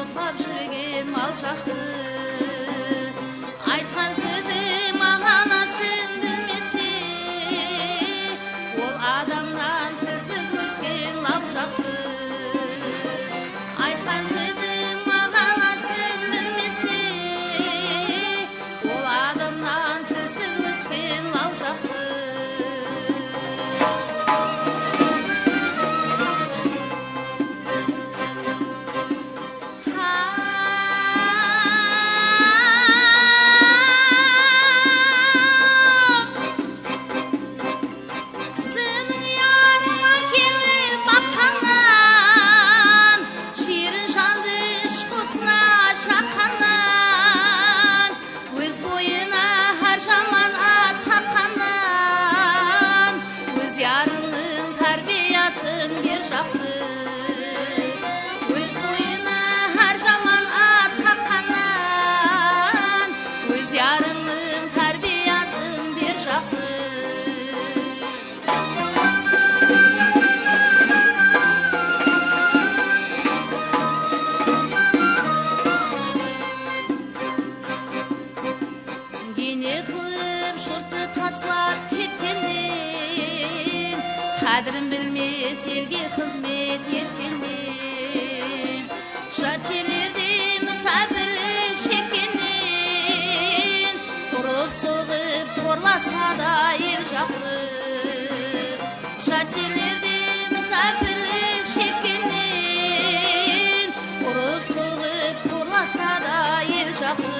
отлап жүрген алшақсы. Айтқан сөзі мағынасын білмесе, ол адамнан тілсіз өскен алшақсы. Айтқан сөзі мағынасын білмесе, ол адамнан тілсіз өскен алшақсы. Өз бойына har zaman at taqқаннан, өз ярыңның тәрбиясын бер жақсы. Гене қылып жұртты таслап кеткеннен, қадірін білмес елге қызмет еткеннен, жат жерлерде мүсәпірлік шеккеннен, ұрып соғып қорласа да ел жақсы. Жат жерлерде мүсәпірлік шеккеннен, ұрып соғып қорласа да ел жақсы.